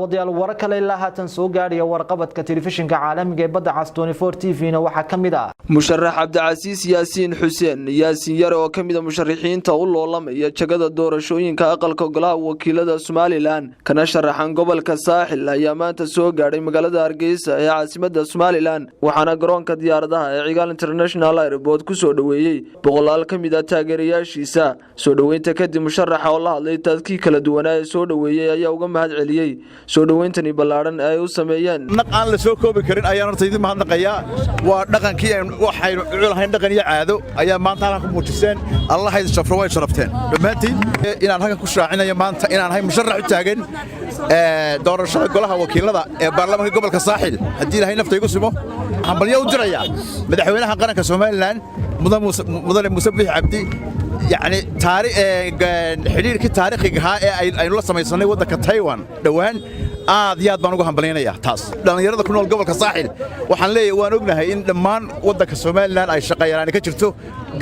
wadayaal wararka ilaa haatan soo gaadhay warqabadka telefishinka caalamiga ee badda cas 24 TV-na waxa kamid ah musharax Cabdicasiis Yaasiin Xuseen Yaasiin yar oo kamid ah musharaxiinta u loolamaya jagada doorashooyinka aqalka golaha wakiilada Somaliland kana sharaxan gobolka Saaxil ayaa maanta soo gaadhay magaalada Hargeysa ee caasimadda Somaliland waxaana garoonka diyaaradaha ee Cigaal International Airport ku soo dhaweeyay boqolaal kamid ah taageerayaashiisa soo dhaweynta kadib musharaxa oo la hadlay dadkii kala duwanaa ee soo dhaweeyay ayaa uga mahad celiyay soo dhaweentani ballaaran ay u sameeyeen naqaan la soo koobi karin ayaan horta idin mahadnaqayaa waa dhaqankii waxaynu u lahayn dhaqan iyo caado ayaa maanta halkan ku muujiseen Allah haydi shafro way sharafteen dhamaantiin inaan halkan ku shaacinayo maanta inaan ahay musharax u taagan doorashada golaha wakiilada ee baarlamaanka gobolka Saaxil hadii ilaahay naftaygu simo hambalyo u diraya madaxweynaha qaranka Somaliland mudane Muuse Biixi Cabdi يعني xiriirka taariikhiga ah ee aynu la sameeysanay wadanka Taiwan dhawaan aad iyo aad baan ugu hambalyeynaya taas dhalinyarada ku nool gobolka Saaxil waxaan leeyahay waan ognahay in dhammaan wadanka Somaliland ay shaqeeyaan ka jirto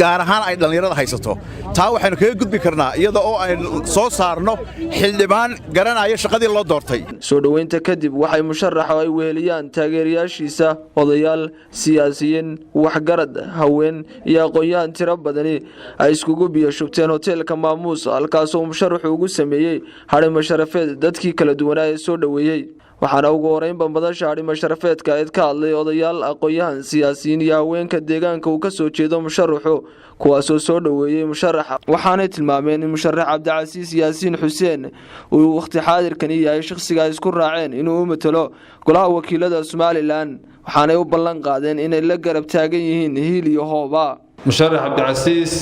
gaar ahaan ay dhalinyarada haysato taa waxaanu kaga gudbi karnaa iyada oo ay soo saarno xildhibaan garanaya shaqadii loo doortay soo dhaweynta kadib waxay musharax ay weeliyaan taageerayaashiisa odayaal siyaasiyiin waxgarad haween iyo aqoon-yahan tiro badani ay iskugu biyo shubteen hoteelka Maamuus halkaas oo musharaxu ugu sameeyay harimo sharafeed dadkii kala duwanaa ee soo dhaweeyay waxaana ugu horeyn madasha harimo sharafeedka ay ka hadlay odayaal aqoon-yahan siyaasiyiin iyo haweenka deegaanka uu ka soo jeedo musharaxu kuwaas oo soo dhaweeyay musharaxa waxaana tilmaameen in musharax Cabdicasiis Yaasiin Xuseen uu waqti xaadirkan yahay shakhsiga ay isku raaceen inuu u matalo golaha wakiilada Somaliland waxaana ay u ballan qaadeen inay la garab taagan yihiin hiil iyo hooba musharax Cabdicasiis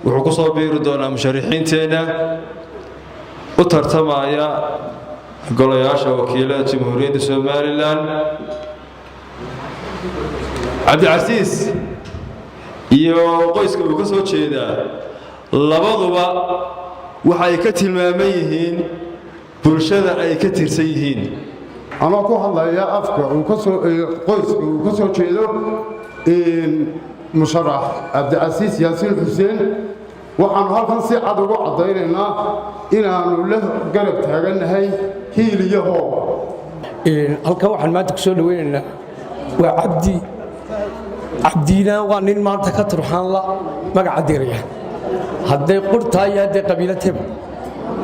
wuxuu ku soo biiri doonaa musharaxiinteena u tartamaya golayaasha wakiilada Jamhuuriyadda Somaliland Cabdicasiis iyo qoyska uu ka soo jeedaa labaduba waxay ka tilmaaman yihiin bulshada ay ka tirsan yihiin ama ku hadlaya afka uu ka soo qoyska uu ka soo jeedo musharax Cabdicasiis Yaasiin Xuseen waxaan halkan si cad ugu cadeynaynaa inaanu la garab taaganahay hiil iyo hoob halkan waxaan maanta ku soo dhaweynaynaa waa cabdiina waa nin maanta ka turxaan la magaca diraya hadday qurtaay hadday qabiilataba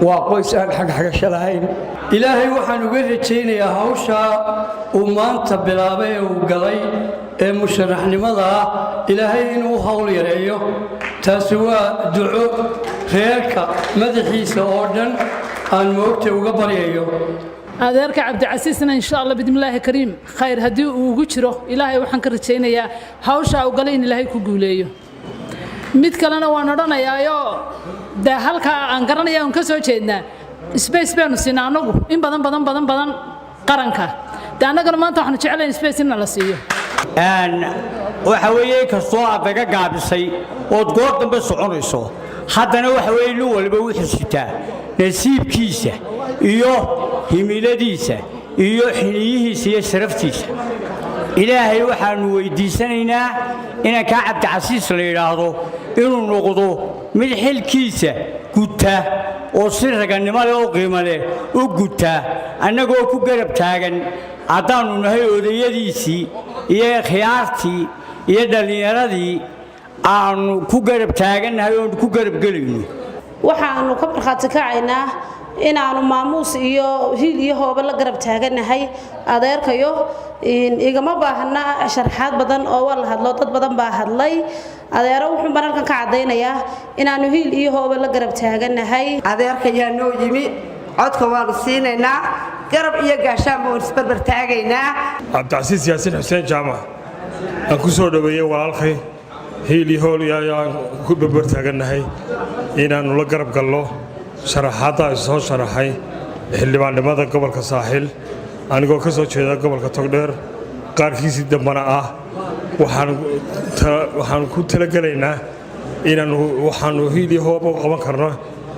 waa qoys aan xagasho lahayn ilaahay waxaan uga rajaynayaa hawsha uu maanta bilaabay ee uu galay ee musharaxnimada ilaahay inuu hawl yareeyo taasi waa duco reerka madaxiisa oo dhan aan moogta uga baryayo adeerka Cabdicasiisna insha Allah bidmillaahi kariim khayr hadii uu ugu jiro ilaahay waxaan ka rajaynayaa hawsha uu galay in ilaahay ku guuleeyo mid kalena waan odhanayaayo halka aan garanayaa aan ka soo jeednaa space baanu siinaa anagu in badan qaranka anagana maanta waxaan jecelahay space in la siiyo waxa weeye kastoo aad daga gaabisay oo goor dambe soconayso haddana waxa weeye nin walba wuxuu sitaa nasiibkiisa iyo himiladiisa iyo xiliyihiisa iyo sharaftiisa ilaahay waxaanu weydiisanaynaa in ka Cabdicasiis la yiraahdo inuu noqdo mid xilkiisa guta oo si raganimo leh oo qiimo leh u guta annagoo ku garab taagan haddaanu nahay odayadiisii iyo khiyaartii iyo dhalinyaradii aanu ku garab taagannahay oo ku garab gelayno waxaanu ka marxaati kacaynaa inaanu maamuus iyo hiil iyo hooba la garab taaganahay adeerkayo igama baahna sharxaad badan oo wal hadlo dad badan baa hadlay adeero wuxuu banalkan ka cadeynayaa inaanu hiil iyo hooba la garab taaganahay adeerkayaa noo yimi codka waanu siinaynaa garab iyo gaashaan baan isbarbar taagaynaa Cabdicasiis Yaasiin Xuseen Jaamac aan ku soo dhaweeyay walaalkay hiil iyo hool ayaan ku barbar taaganahay inaanu la garab galno sharaxaada ay soo sharaxay xildhibaannimada gobolka Saaxil anigoo ka soo jeeda gobolka Togdheer qaarkiisii dambana ah waxaan ku talagalaynaa inaanu waxaanu hiil iyo hoob u qaban karno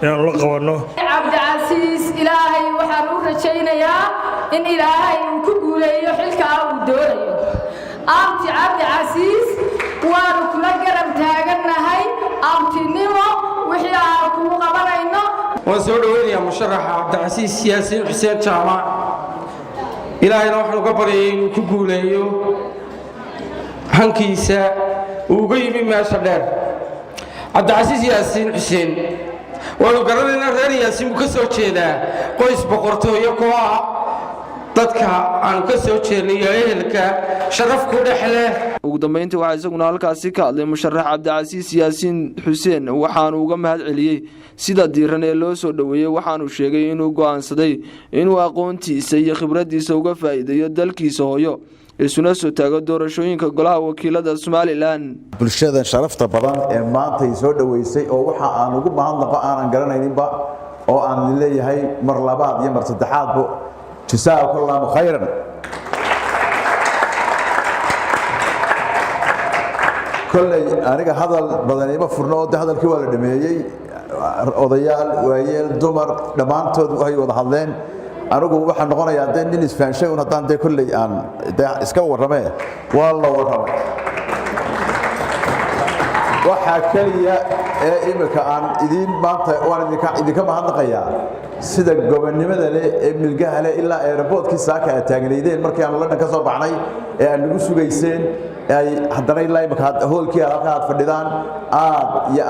inaanu la qabanno Cabdicasiis ilaahay waxaan u rajaynayaa in ilaahay uu ku guuleeyo xilka uu doonayo Cabdicasiis waanu kula garab taaganahay abtinimo wixii aan ku qabanayno waan soo dhaweynaya musharaxa Cabdicasiis Yaasiin Xuseen Jaamac ilaahayna waxaan uga baryay inuu ku guuleeyo hankiisa uu uga yimi meesha dheer. cabdicasiis yaasiin xuseen waanu garanaynaa reer yaasiin buu ka soo jeedaa qoys boqortooyo koo ah dadka aanu ka soo jeednay iyo ehelka sharaf ku dhex leh. ugu dambeyntii waxaa isaguna halkaasi ka hadlay musharax cabdicasiis yaasiin xuseen waxaanu uga mahad celiyey sida diiran ee loo soo dhoweeyey waxaanu sheegay inuu go'aansaday inuu aqoontiisa iyo khibraddiisa uga faa'iideeyo dalkiisa hooyo isuna soo taago doorashooyinka golaha wakiilada Somaliland. bulshada sharafta badan ee maanta ay soo dhaweysay oo waxa aan ugu mahadnaqo aanan garanayninba oo aan leeyahay mar labaad iyo mar saddexaadba jazaakallahu khayran. kolley aniga hadal badan ima furno oo hadalkii waa la dhameeyay odayaal waayeel dumar dhammaantood waxay wada hadleen. anigu waxaan noqonayaa dee nin isfaanshay un haddaan dee kolley aan iska warramee waa la warramay. waxaa keliya ee imika aan idiin maanta waan idinka mahadnaqayaa sida gobonnimada leh ee milgaha leh ilaa aeroboortkii saaka aad taagnaydeen markii aan London ka soo baxnay ee aan nagu sugayseen ay haddana ilaa imika hoolkii halka aad fadhidaan aad iyo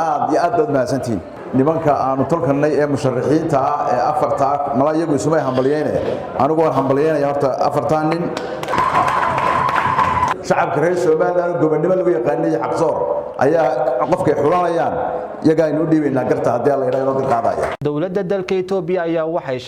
aad mahadsantiin. nimanka aanu tolkanay ee musharaxiinta ah ee afarta mala iyagu isumay hambalyeene anigu waan hambalyeynaya horta afartan nin shacabka reer Soomaaliland gobonnimo lagu yaqaanay xaqsoor ayaa qofkay xulanayaan iyaga inuu dhiibaynaa garta haddii la yiraahdo qaadaya. dowladda dalka Itoobiya ayaa waxay